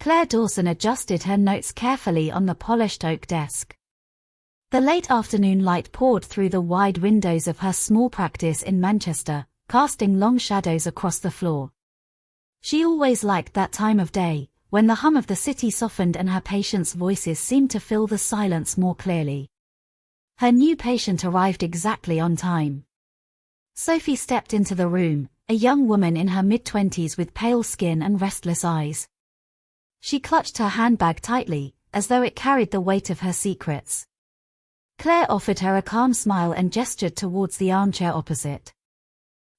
Claire Dawson adjusted her notes carefully on the polished oak desk. The late afternoon light poured through the wide windows of her small practice in Manchester, casting long shadows across the floor. She always liked that time of day, when the hum of the city softened and her patients' voices seemed to fill the silence more clearly. Her new patient arrived exactly on time. Sophie stepped into the room, a young woman in her mid-20s with pale skin and restless eyes. She clutched her handbag tightly, as though it carried the weight of her secrets. Claire offered her a calm smile and gestured towards the armchair opposite.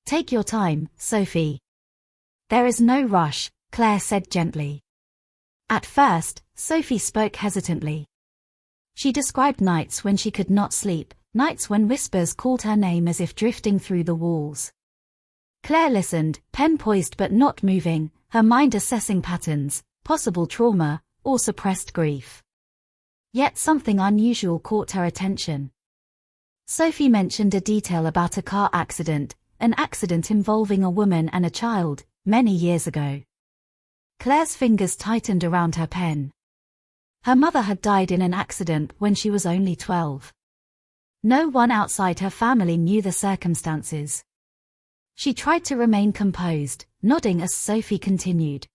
"Take your time, Sophie. There is no rush," Claire said gently. At first, Sophie spoke hesitantly. She described nights when she could not sleep, nights when whispers called her name as if drifting through the walls. Claire listened, pen poised but not moving, her mind assessing patterns, possible trauma, or suppressed grief. Yet something unusual caught her attention. Sophie mentioned a detail about a car accident, an accident involving a woman and a child, many years ago. Claire's fingers tightened around her pen. Her mother had died in an accident when she was only 12. No one outside her family knew the circumstances. She tried to remain composed, nodding as Sophie continued.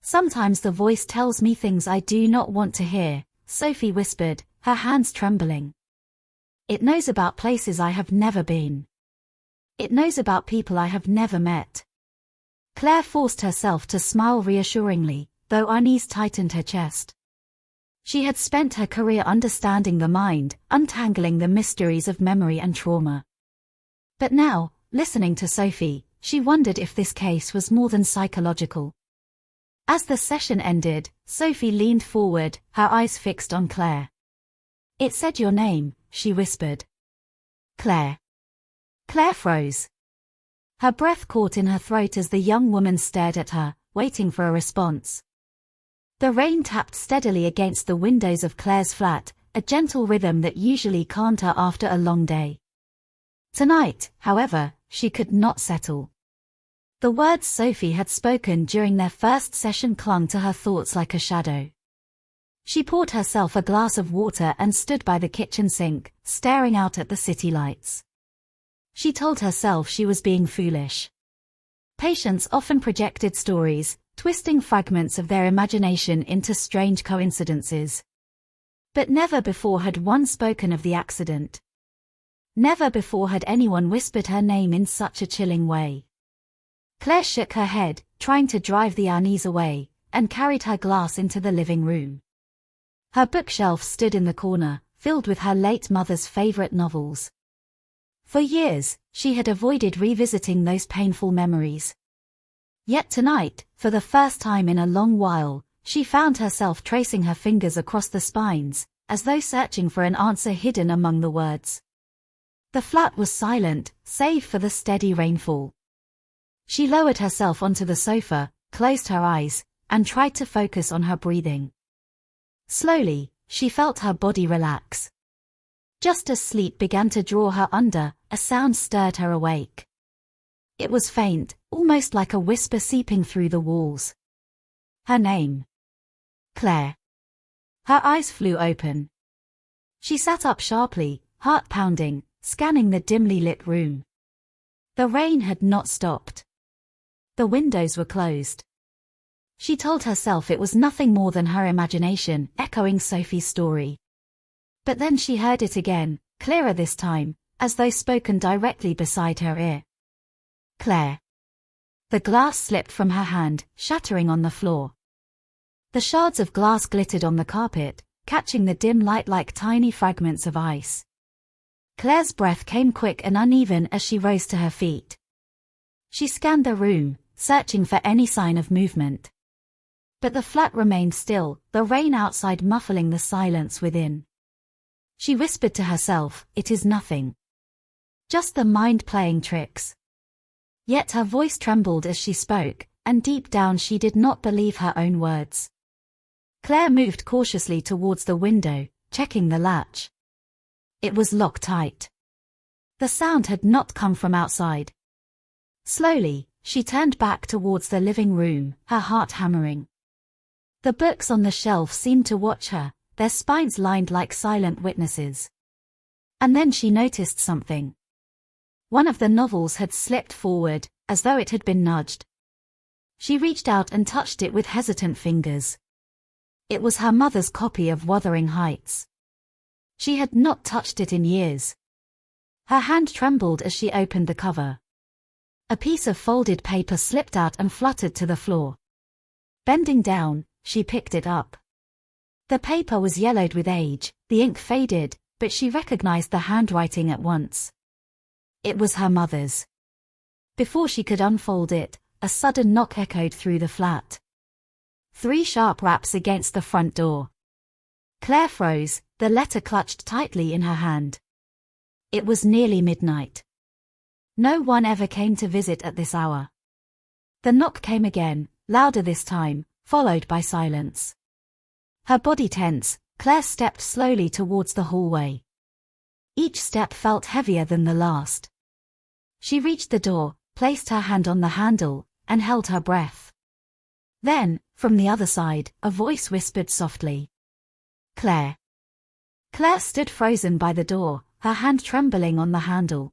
"Sometimes the voice tells me things I do not want to hear," Sophie whispered, her hands trembling. "It knows about places I have never been. It knows about people I have never met." Claire forced herself to smile reassuringly, though unease tightened her chest. She had spent her career understanding the mind, untangling the mysteries of memory and trauma. But now, listening to Sophie, she wondered if this case was more than psychological. As the session ended, Sophie leaned forward, her eyes fixed on Claire. "It said your name," she whispered. "Claire." Claire froze. Her breath caught in her throat as the young woman stared at her, waiting for a response. The rain tapped steadily against the windows of Claire's flat, a gentle rhythm that usually calmed her after a long day. Tonight, however, she could not settle. The words Sophie had spoken during their first session clung to her thoughts like a shadow. She poured herself a glass of water and stood by the kitchen sink, staring out at the city lights. She told herself she was being foolish. Patients often projected stories, twisting fragments of their imagination into strange coincidences. But never before had one spoken of the accident. Never before had anyone whispered her name in such a chilling way. Claire shook her head, trying to drive the unease away, and carried her glass into the living room. Her bookshelf stood in the corner, filled with her late mother's favorite novels. For years, she had avoided revisiting those painful memories. Yet tonight, for the first time in a long while, she found herself tracing her fingers across the spines, as though searching for an answer hidden among the words. The flat was silent, save for the steady rainfall. She lowered herself onto the sofa, closed her eyes, and tried to focus on her breathing. Slowly, she felt her body relax. Just as sleep began to draw her under, a sound stirred her awake. It was faint, almost like a whisper seeping through the walls. Her name. Claire. Her eyes flew open. She sat up sharply, heart pounding, scanning the dimly lit room. The rain had not stopped. The windows were closed. She told herself it was nothing more than her imagination, echoing Sophie's story. But then she heard it again, clearer this time, as though spoken directly beside her ear. "Claire." The glass slipped from her hand, shattering on the floor. The shards of glass glittered on the carpet, catching the dim light like tiny fragments of ice. Claire's breath came quick and uneven as she rose to her feet. She scanned the room, searching for any sign of movement. But the flat remained still, the rain outside muffling the silence within. She whispered to herself, "It is nothing. Just the mind playing tricks." Yet her voice trembled as she spoke, and deep down she did not believe her own words. Claire moved cautiously towards the window, checking the latch. It was locked tight. The sound had not come from outside. Slowly, she turned back towards the living room, her heart hammering. The books on the shelf seemed to watch her, their spines lined like silent witnesses. And then she noticed something. One of the novels had slipped forward, as though it had been nudged. She reached out and touched it with hesitant fingers. It was her mother's copy of Wuthering Heights. She had not touched it in years. Her hand trembled as she opened the cover. A piece of folded paper slipped out and fluttered to the floor. Bending down, she picked it up. The paper was yellowed with age, the ink faded, but she recognized the handwriting at once. It was her mother's. Before she could unfold it, a sudden knock echoed through the flat. 3 sharp raps against the front door. Claire froze, the letter clutched tightly in her hand. It was nearly midnight. No one ever came to visit at this hour. The knock came again, louder this time, followed by silence. Her body tense, Claire stepped slowly towards the hallway. Each step felt heavier than the last. She reached the door, placed her hand on the handle, and held her breath. Then, from the other side, a voice whispered softly. Claire. Claire stood frozen by the door, her hand trembling on the handle.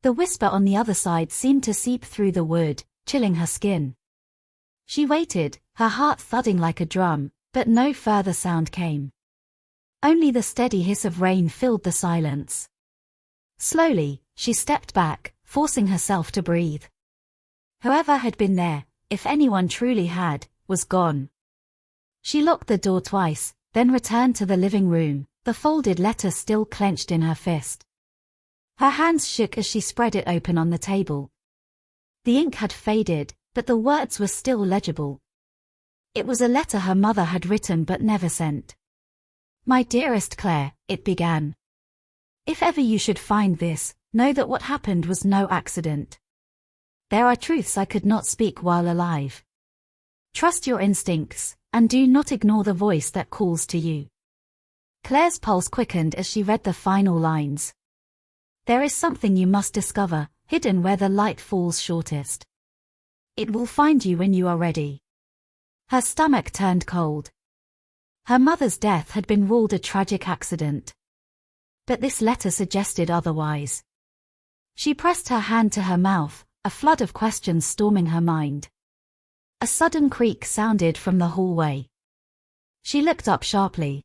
The whisper on the other side seemed to seep through the wood, chilling her skin. She waited, her heart thudding like a drum, but no further sound came. Only the steady hiss of rain filled the silence. Slowly, she stepped back, forcing herself to breathe. Whoever had been there, if anyone truly had, was gone. She locked the door twice, then returned to the living room, the folded letter still clenched in her fist. Her hands shook as she spread it open on the table. The ink had faded, but the words were still legible. It was a letter her mother had written but never sent. My dearest Claire, it began. If ever you should find this, know that what happened was no accident. There are truths I could not speak while alive. Trust your instincts, and do not ignore the voice that calls to you. Claire's pulse quickened as she read the final lines. There is something you must discover, hidden where the light falls shortest. It will find you when you are ready. Her stomach turned cold. Her mother's death had been ruled a tragic accident. But this letter suggested otherwise. She pressed her hand to her mouth, a flood of questions storming her mind. A sudden creak sounded from the hallway. She looked up sharply.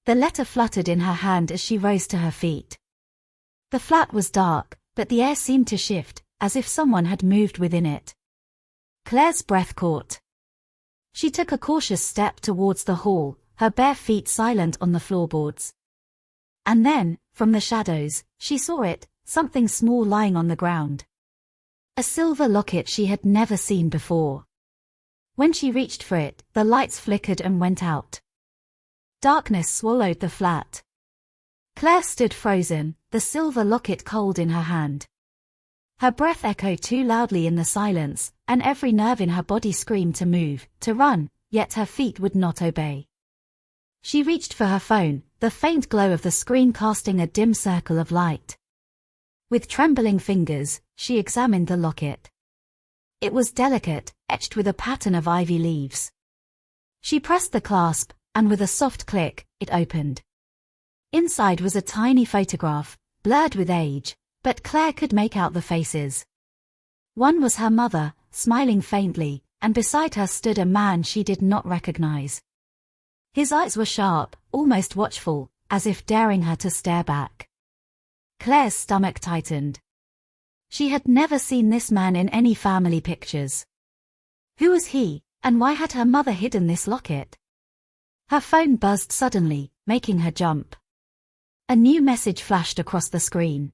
The letter fluttered in her hand as she rose to her feet. The flat was dark, but the air seemed to shift, as if someone had moved within it. Claire's breath caught. She took a cautious step towards the hall, her bare feet silent on the floorboards. And then, from the shadows, she saw it, something small lying on the ground. A silver locket she had never seen before. When she reached for it, the lights flickered and went out. Darkness swallowed the flat. Claire stood frozen, the silver locket cold in her hand. Her breath echoed too loudly in the silence, and every nerve in her body screamed to move, to run, yet her feet would not obey. She reached for her phone, the faint glow of the screen casting a dim circle of light. With trembling fingers, she examined the locket. It was delicate, etched with a pattern of ivy leaves. She pressed the clasp, and with a soft click, it opened. Inside was a tiny photograph, blurred with age, but Claire could make out the faces. One was her mother, smiling faintly, and beside her stood a man she did not recognize. His eyes were sharp, almost watchful, as if daring her to stare back. Claire's stomach tightened. She had never seen this man in any family pictures. Who was he, and why had her mother hidden this locket? Her phone buzzed suddenly, making her jump. A new message flashed across the screen.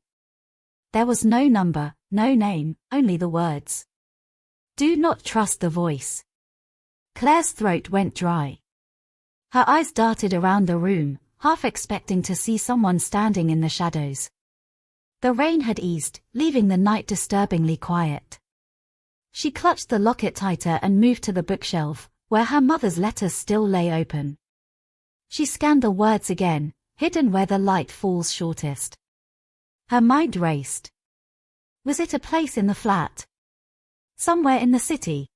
There was no number, no name, only the words. Do not trust the voice. Claire's throat went dry. Her eyes darted around the room, half expecting to see someone standing in the shadows. The rain had eased, leaving the night disturbingly quiet. She clutched the locket tighter and moved to the bookshelf, where her mother's letters still lay open. She scanned the words again, hidden where the light falls shortest. Her mind raced. Was it a place in the flat? Somewhere in the city?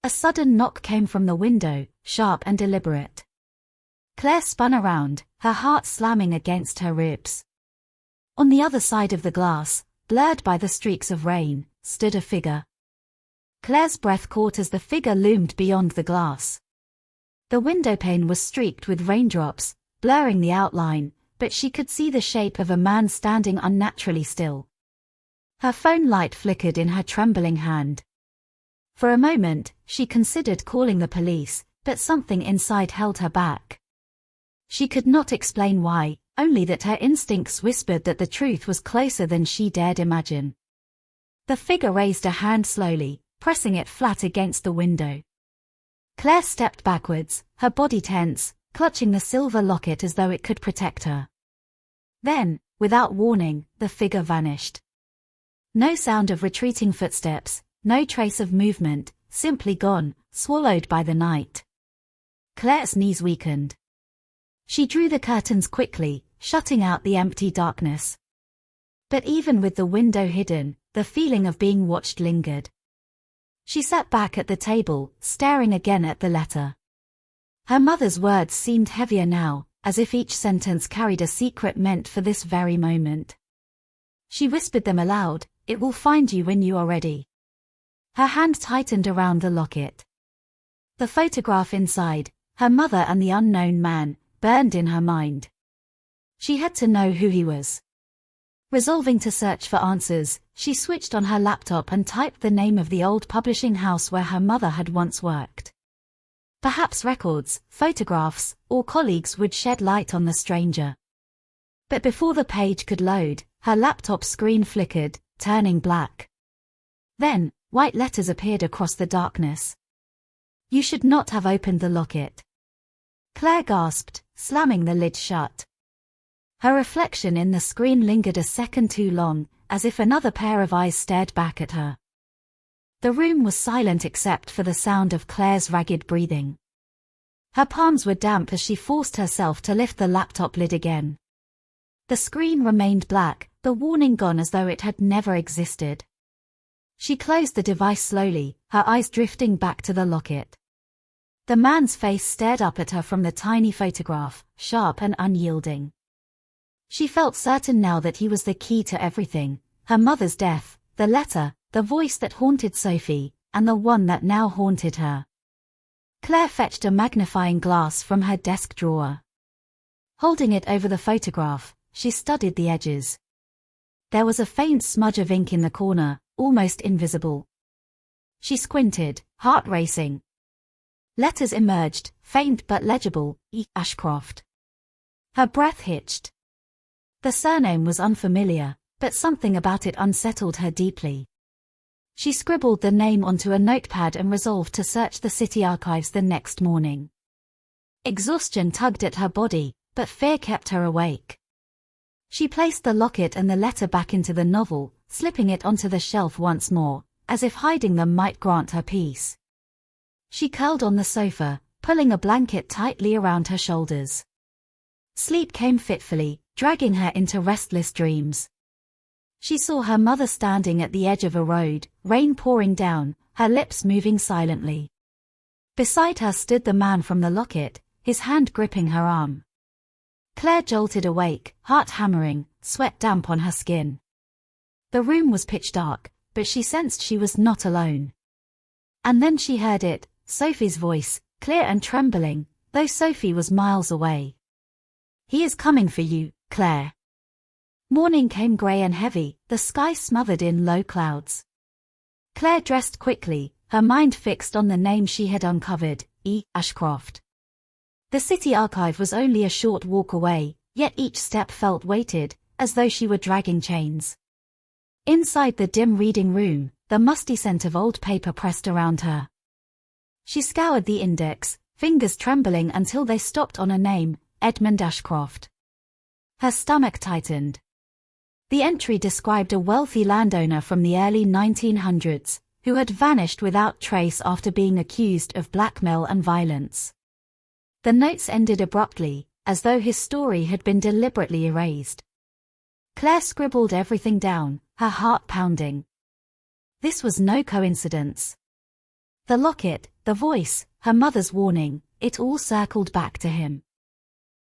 A sudden knock came from the window, sharp and deliberate. Claire spun around, her heart slamming against her ribs. On the other side of the glass, blurred by the streaks of rain, stood a figure. Claire's breath caught as the figure loomed beyond the glass. The windowpane was streaked with raindrops, blurring the outline, but she could see the shape of a man standing unnaturally still. Her phone light flickered in her trembling hand. For a moment, she considered calling the police, but something inside held her back. She could not explain why, only that her instincts whispered that the truth was closer than she dared imagine. The figure raised a hand slowly, pressing it flat against the window. Claire stepped backwards, her body tense, clutching the silver locket as though it could protect her. Then, without warning, the figure vanished. No sound of retreating footsteps, no trace of movement, simply gone, swallowed by the night. Claire's knees weakened. She drew the curtains quickly, shutting out the empty darkness. But even with the window hidden, the feeling of being watched lingered. She sat back at the table, staring again at the letter. Her mother's words seemed heavier now, as if each sentence carried a secret meant for this very moment. She whispered them aloud, "It will find you when you are ready." Her hand tightened around the locket. The photograph inside, her mother and the unknown man, burned in her mind. She had to know who he was. Resolving to search for answers, she switched on her laptop and typed the name of the old publishing house where her mother had once worked. Perhaps records, photographs, or colleagues would shed light on the stranger. But before the page could load, her laptop screen flickered, turning black. Then, white letters appeared across the darkness. "You should not have opened the locket." Claire gasped, slamming the lid shut. Her reflection in the screen lingered a second too long, as if another pair of eyes stared back at her. The room was silent except for the sound of Claire's ragged breathing. Her palms were damp as she forced herself to lift the laptop lid again. The screen remained black, the warning gone as though it had never existed. She closed the device slowly, her eyes drifting back to the locket. The man's face stared up at her from the tiny photograph, sharp and unyielding. She felt certain now that he was the key to everything: her mother's death, the letter, the voice that haunted Sophie, and the one that now haunted her. Claire fetched a magnifying glass from her desk drawer. Holding it over the photograph, she studied the edges. There was a faint smudge of ink in the corner, almost invisible. She squinted, heart racing. Letters emerged, faint but legible: E. Ashcroft. Her breath hitched. The surname was unfamiliar, but something about it unsettled her deeply. She scribbled the name onto a notepad and resolved to search the city archives the next morning. Exhaustion tugged at her body, but fear kept her awake. She placed the locket and the letter back into the novel, slipping it onto the shelf once more, as if hiding them might grant her peace. She curled on the sofa, pulling a blanket tightly around her shoulders. Sleep came fitfully, dragging her into restless dreams. She saw her mother standing at the edge of a road, rain pouring down, her lips moving silently. Beside her stood the man from the locket, his hand gripping her arm. Claire jolted awake, heart hammering, sweat damp on her skin. The room was pitch dark, but she sensed she was not alone. And then she heard it, Sophie's voice, clear and trembling, though Sophie was miles away. "He is coming for you, Claire." Morning came grey and heavy, the sky smothered in low clouds. Claire dressed quickly, her mind fixed on the name she had uncovered, E. Ashcroft. The city archive was only a short walk away, yet each step felt weighted, as though she were dragging chains. Inside the dim reading room, the musty scent of old paper pressed around her. She scoured the index, fingers trembling until they stopped on a name: Edmund Ashcroft. Her stomach tightened. The entry described a wealthy landowner from the early 1900s, who had vanished without trace after being accused of blackmail and violence. The notes ended abruptly, as though his story had been deliberately erased. Claire scribbled everything down, her heart pounding. This was no coincidence. The locket, the voice, her mother's warning, it all circled back to him.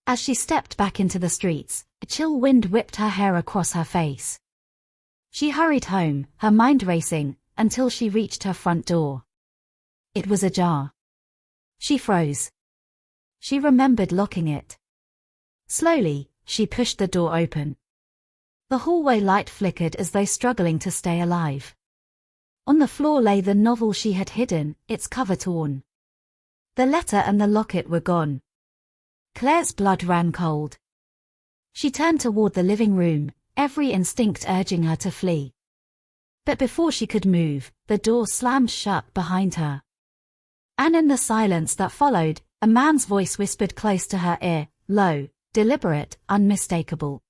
As she stepped back into the streets, a chill wind whipped her hair across her face. She hurried home, her mind racing, until she reached her front door. It was ajar. She froze. She remembered locking it. Slowly, she pushed the door open. The hallway light flickered as though struggling to stay alive. On the floor lay the novel she had hidden, its cover torn. The letter and the locket were gone. Claire's blood ran cold. She turned toward the living room, every instinct urging her to flee. But before she could move, the door slammed shut behind her. And in the silence that followed, a man's voice whispered close to her ear, low, deliberate, unmistakable.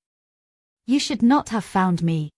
"You should not have found me."